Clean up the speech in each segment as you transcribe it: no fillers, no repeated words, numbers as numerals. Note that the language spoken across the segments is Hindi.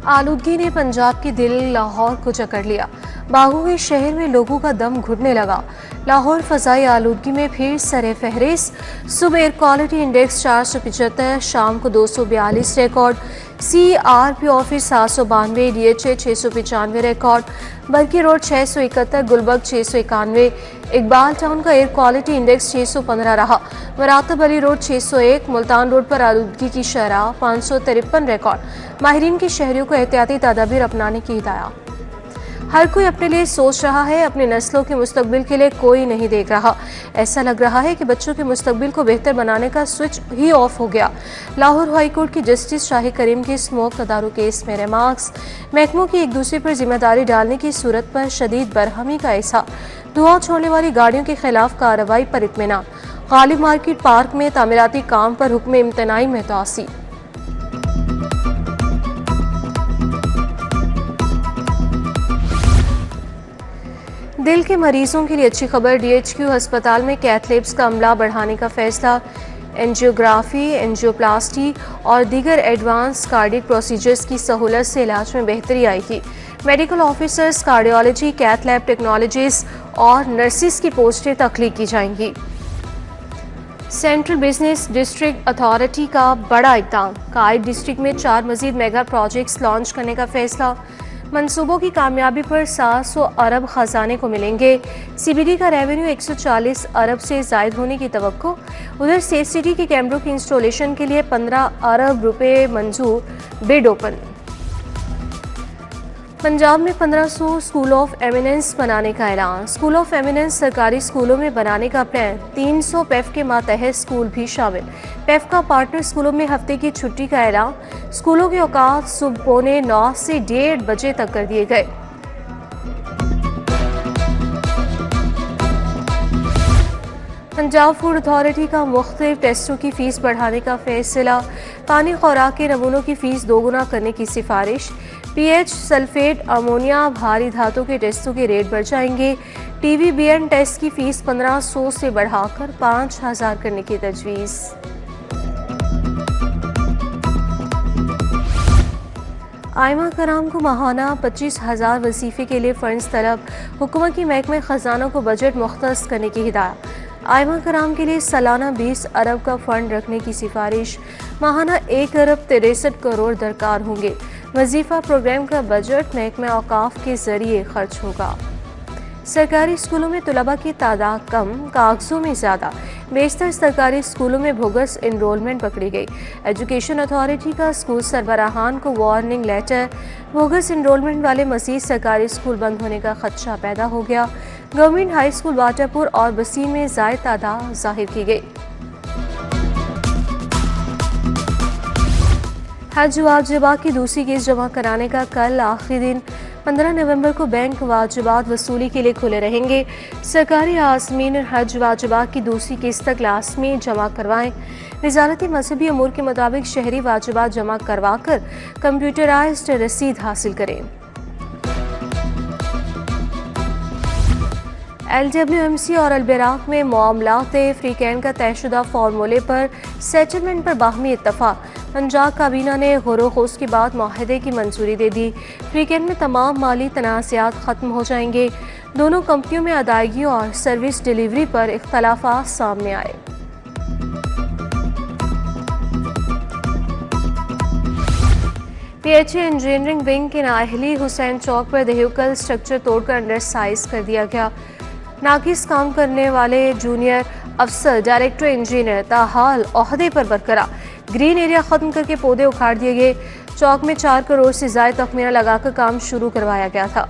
आलूदगी ने पंजाब की दिल लाहौर को जकड़ लिया। बागों के शहर में लोगों का दम घुटने लगा। लाहौर फजाई आलूदगी में फिर सरे फहरिस्त। सुबह एयर क्वालिटी इंडेक्स 475, शाम को 242 record. CRP office 792, DHA 695 record. Barki road 671, Gulberg 691। Iqbal town का एयर क्वालिटी इंडेक्स 615 रहा। मरातब अली रोड 601, मुल्तान रोड पर आलूदगी की शरह 553 रिकॉर्ड। माहिरीन की शहरियों को एहतियाती तदाबीर अपनाने की हिदायत। हर कोई अपने लिए सोच रहा है, अपनी नस्लों के मुस्तकबिल के लिए कोई नहीं देख रहा। ऐसा लग रहा है कि बच्चों के मुस्तकबिल को बेहतर बनाने का स्विच ही ऑफ हो गया। लाहौर हाई कोर्ट की जस्टिस शाही करीम के स्मोक तदारू केस में रिमार्क्स। महकमों की एक दूसरे पर जिम्मेदारी डालने की सूरत पर शदीद बरहमी का ऐसा। धुआं छोड़ने वाली गाड़ियों के खिलाफ कार्रवाई पर इत्मीनान। गालिब मार्केट पार्क में तामीराती काम पर हुक्म इम्तनाई में तोसी। दिल के मरीजों के लिए अच्छी खबर। DHQ अस्पताल में कैथलेब्स का अमला बढ़ाने का फैसला। एंजियोग्राफी, एंजियोप्लास्टी और दीगर एडवांस कार्डियक प्रोसीजर्स की सहूलत से इलाज में बेहतरी आएगी। Medical officers, cardiology, cath lab technologist और नर्सिस की पोस्टें तख्लीक की जाएंगी। सेंट्रल बिजनेस डिस्ट्रिक्ट अथॉरिटी का बड़ा इक़दाम। कायद डिस्ट्रिक्ट में 4 मजीद मेगा प्रोजेक्ट्स लॉन्च करने का फैसला। मंसूबों की कामयाबी पर 700 अरब खजाने को मिलेंगे। CBD का रेवेन्यू 140 अरब से ज़ायद होने की तवक्को। उधर सेफ सिटी के कैमरों की इंस्टॉलेशन के लिए 15 अरब रुपए मंजूर। Bid open. पंजाब में 1500 स्कूल ऑफ एमिनेंस बनाने का ऐलान। स्कूल ऑफ एमिनेंस सरकारी स्कूलों में बनाने का प्लान। 300 PEF के मातहत स्कूल भी शामिल। PEF का पार्टनर स्कूलों में हफ्ते की छुट्टी का ऐलान। स्कूलों के औकात सुबह 9:15 से 1:30 बजे तक कर दिए गए। पंजाब फूड अथॉरिटी का मुख्तलिफ टेस्टों की फीस बढ़ाने का फैसला। पानी खुराक के नमूनों की फीस 2 गुना करने की सिफारिश। pH, सल्फेट, अमोनिया, भारी धातु के टेस्टों के रेट बढ़ जाएंगे। TVBN टेस्ट की फीस 1500 से बढ़ाकर 5000 करने की तजवीज़। आयमा कराम को माहाना 25,000 वजीफे के लिए फंड्स तलब। हुकूमत की महकमे खजाना को बजट मुख्तस करने की हिदायत। आयमा कराम के लिए सालाना 20 अरब का फंड रखने की सिफारिश। माहाना 1 अरब 63 करोड़ दरकार होंगे। वजीफा प्रोग्राम का बजट महकमा औकाफ के जरिए खर्च होगा। सरकारी स्कूलों में तलबा की तादाद कम, कागजों में ज़्यादा। बेशतर सरकारी स्कूलों में बोगस इनरोलमेंट पकड़ी गई। एजुकेशन अथॉरिटी का स्कूल सरबराहान को वार्निंग लेटर। बोगस इनरोलमेंट वाले मज़ीद सरकारी स्कूल बंद होने का खदशा पैदा हो गया। गवर्नमेंट हाई स्कूल वाटापुर और बसीन में ज़ायद तादाद जाहिर की गई। हज वाजिबात की दूसरी किस्त जमा कराने का कल आखिरी दिन। 15 नवंबर को बैंक वाजिबात वसूली के लिए खुले रहेंगे। सरकारी आज़मीन हज वाजिबात की दूसरी किस्त तक लाज़मी जमा करवाएं। वज़ारती मजहबी अमूर के मुताबिक शहरी वाजिबात जमा करवा कर कंप्यूटराइज्ड रसीद हासिल करें। LWMC और अलबराक में मामलात अफ्रीकैन का तयशुदा फार्मूले पर सेटलमेंट पर बाहमी इत्तफाक। पंजाब काबीना ने गौर-व-ख़ौस के बाद माहिदे की मंजूरी दे दी। अफ्रीकैन में तमाम माली तनाज़ात ख़त्म हो जाएंगे। दोनों कंपनियों में अदायगी और सर्विस डिलीवरी पर इख्तलाफात सामने आए। PHA इंजीनियरिंग विंग के नाअहली हुसैन चौक पर दहियोकल स्ट्रक्चर तोड़कर अंडर साइज कर दिया गया। नाकिस काम करने वाले जूनियर अफसर डायरेक्टर इंजीनियर ताहाल ओहदे पर बरकरार। ग्रीन एरिया खत्म करके पौधे उखाड़ दिए गए। चौक में 4 करोड़ से ज्यादा तखमीना लगाकर काम शुरू करवाया गया था।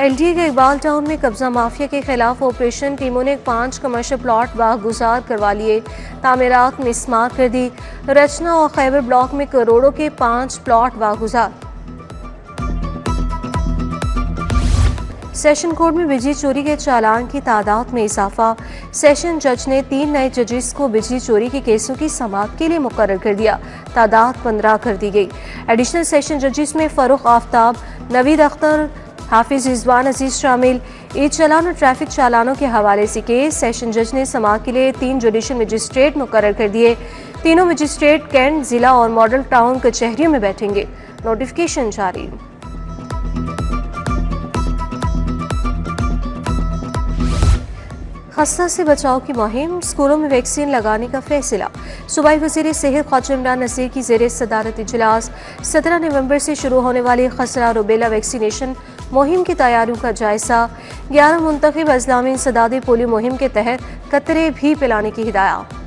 LDA के इकबाल टाउन में कब्जा माफिया के खिलाफ ऑपरेशन। टीमों ने 5 कमर्शियल प्लॉट बागुजार करवा लिए। तामीरात मिसमार कर दी। रचना और खैबर ब्लॉक में करोड़ों के 5 प्लॉट बागुजार। सेशन कोर्ट में बिजली चोरी के चालान की तादाद में इजाफा। सेशन जज ने 3 नए जजेस को बिजली चोरी के केसों की समाअत के लिए मुकर्रर कर दिया। तादाद 15 कर दी गई। एडिशनल सेशन जजेस में फरूख आफ्ताब, नवीद अख्तर, हाफिज रिजवान अजीज शामिल। ई चालान और ट्रैफिक चालानों के हवाले से केस। सेशन जज ने समाअत के लिए 3 जुडिशल मजिस्ट्रेट मुकर्रर कर दिए। तीनों मजिस्ट्रेट कैंट, जिला और मॉडल टाउन कचहरियों में बैठेंगे। नोटिफिकेशन जारी। खस्ता से बचाव की मुहिम, स्कूलों में वैक्सीन लगाने का फैसला। सूबाई वज़ीर सेहत ख्वाजा इमरान नज़ीर की ज़ेर सदारत इजलास 17 नवंबर से शुरू होने वाली खसरा रुबेला वैक्सीनेशन मुहिम की तैयारियों का जायजा। 11 मुंतखब अजला में इंसदादी पोलियो मुहिम के तहत कतरे भी पिलाने की हिदायत।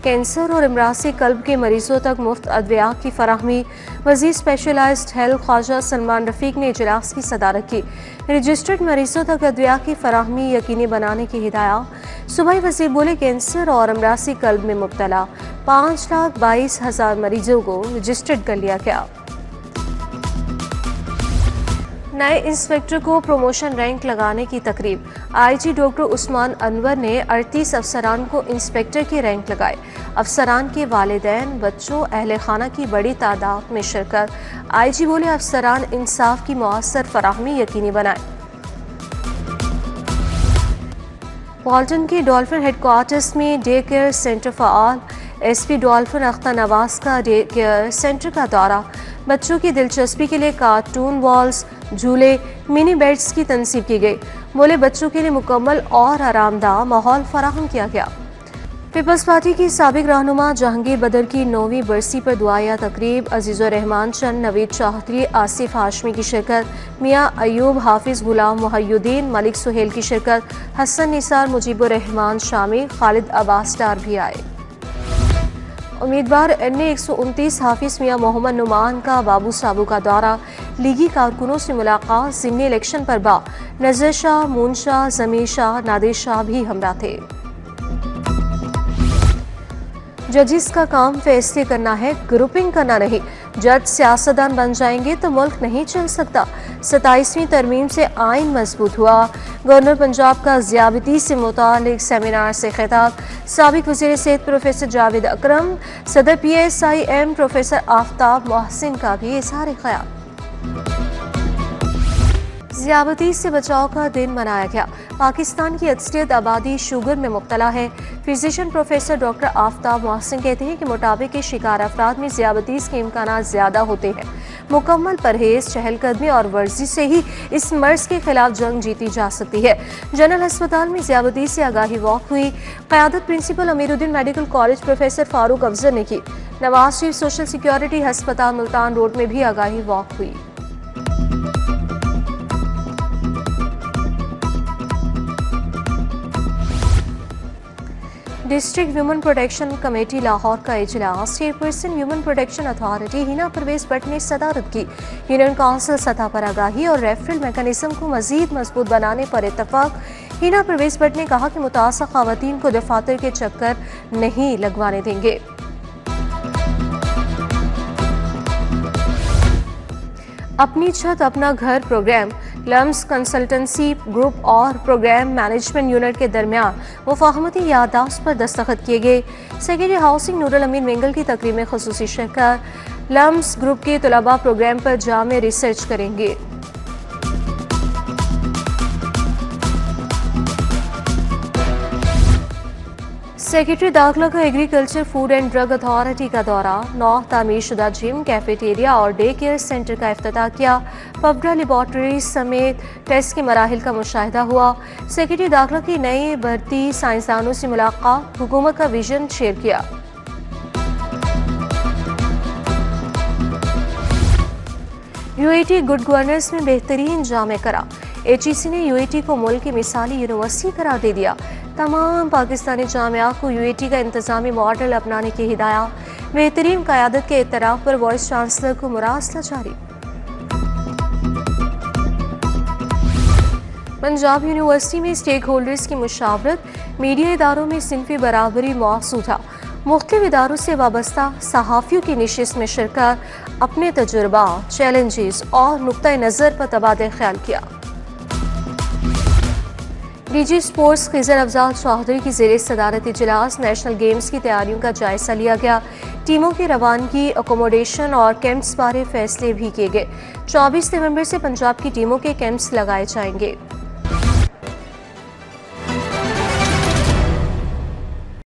कैंसर और इमरासी कल्ब के मरीजों तक मुफ्त अद्वियात की फराहमी, वज़ीर स्पेशलाइज्ड हेल्थ ख्वाजा सलमान रफ़ीक ने इजलास की सदारत की। रजिस्टर्ड मरीजों तक अद्वियात की फराहमी यकीनी बनाने की हिदायत। सूबाई वज़ीर बोले, कैंसर और इमरासी कल्ब में मुब्तला 5,22,000 मरीजों को रजिस्टर्ड कर लिया गया। नए इंस्पेक्टर को प्रमोशन रैंक लगाने की तकरीब। आईजी डॉक्टर उस्मान अनवर ने 38 अफसरान को इंस्पेक्टर की रैंक लगाए। अफसरान के वालिदैन, बच्चों, अहले खाना की बड़ी तादाद में शिरकत। आईजी बोले, अफसरान इंसाफ की मुअस्सर फराहमी यकीनी बनाए। पॉल्टन के डॉल्फिन हेडक्वार्टर्स में डे केयर सेंटर फ़आल। एसपी डॉल्फिन अख्तर नवाज का डे केयर सेंटर का दौरा। बच्चों की दिलचस्पी के लिए कार्टून वॉल्स, झूले, मिनी बेड्स की तनसीब की गई। बोले, बच्चों के लिए मुकम्मल और आरामदाह माहौल फराहम किया गया। पीपल्स पार्टी की साबिक रहनुमा जहांगीर बदर की 9वीं बरसी पर दुआया तकरीब। अजीज़ुर रहमान चंद, नवीद चौधरी, आसिफ हाशमी की शिरकत। मियाँ अयूब, हाफिज गुलाम मुहय्युद्दीन, मलिक सुहेल की शिरकत। हसन निसार, मुजीबुर रहमान शामिल, खालिद अब्बास डार भी आए। उम्मीदवार NA 129 हाफिज मियाँ मोहम्मद नुमान का बाबू साबू का दौरा। लीगी कारकुनों से मुलाकात। ज़िमनी इलेक्शन पर नज़र शाह, मून शाह, जमीर शाह, नादिर शाह भी हमरा थे। जजिस का काम फैसले करना है, ग्रुपिंग करना नहीं। जज सियासतदान बन जाएंगे तो मुल्क नहीं चल सकता। 27वीं तरमीम से आइन मजबूत हुआ। गवर्नर पंजाब का ज़ियाबती से मुतालिक सेमिनार से खिताब। साबिक वज़ीर सेहत प्रोफेसर जावेद अकरम, सदर PSIM प्रोफेसर आफ्ताब मोहसिन का भी इज़हार ख्याल। ज़ियाबती से बचाव का दिन मनाया गया। पाकिस्तान की अक्सरियत आबादी शुगर में मुब्तला है। Physician professor doctor Aftab Mohsin कहते हैं कि मोटापे के शिकार अफराद में ज़ियाबतीस के इम्कानात ज़्यादा होते हैं। मुकम्मल परहेज, चहलकदमी और वर्जिश से ही इस मर्ज के खिलाफ जंग जीती जा सकती है। जनरल अस्पताल में ज़ियाबतीस से आगाही वॉक हुई। क़यादत principal Amiruddin medical college professor Farooq Afzal ने की। नवाज शरीफ सोशल सिक्योरिटी अस्पताल मुल्तान रोड में भी आगाही वॉक हुई। District women protection committee Lahore का इजलास। Chairperson women protection authority Hina Parvez Bhatt ने सदारत की। यूनियन काउंसिल सतह पर आगाही और रेफरल मैकेनिज्म को मजीद मजबूत बनाने पर इत्तफाक। हिना परवेज भट्ट ने कहा कि मुतासर खवातीन को दफातर के चक्कर नहीं लगवाने देंगे। अपनी छत अपना घर प्रोग्राम। लम्स कंसल्टेंसी ग्रुप और प्रोग्राम मैनेजमेंट यूनिट के दरमियान मुफाहमती याददाश्त पर दस्तखत किए गए। सेक्रेटरी हाउसिंग नूरुल अमीन वेंगल की तकरीब में खुसूसी शिरकत। लम्स ग्रुप के तलबा प्रोग्राम पर जामे रिसर्च करेंगे। सेक्रेटरी दाखिला का agriculture food and drug authority का दौरा। 9 तामीर शुदा जिम, कैफेटेरिया और डे केयर सेंटर का इफ्तिताह किया। पबडा लेबॉर्ट्री समेत टेस्ट के मराहिल का मुशाहिदा हुआ। सेक्रेटरी दाखिला की नई भर्ती साइंसदानों से मुलाकात। हुकूमत का विजन शेयर किया। UAT गुड गवर्नेंस में बेहतरीन जामे करा। HEC ने UAT को मुल्क की मिसाली यूनिवर्सिटी करार दे दिया। तमाम पाकिस्तानी जामिया को UAT का इंतजामी मॉडल अपनाने की हिदायत। बेहतरीन क़यादत के इत्तराफ़ पर वाइस चांसलर को मुरासला जारी। पंजाब यूनिवर्सिटी में स्टेक होल्डर्स की मुशावरत। मीडिया इदारों में सिनफी बराबरी मौसूदा। मुख्तलिफ इदारों से वाबस्ता सहाफ़ियों की नशिस्त में शिरकत। अपने तजुर्बा, चैलेंजेस और नुक्ता नज़र पर तबादला ख्याल किया। DG स्पोर्ट्स खिजर अफजाल चौधरी की ज़ेर सदारत इजलास। नेशनल गेम्स की तैयारियों का जायजा लिया गया। टीमों की रवानगी, अकोमोडेशन और कैंप्स बारे फैसले भी किए गए। 24 नवंबर से पंजाब की टीमों के कैंप्स लगाए जाएंगे।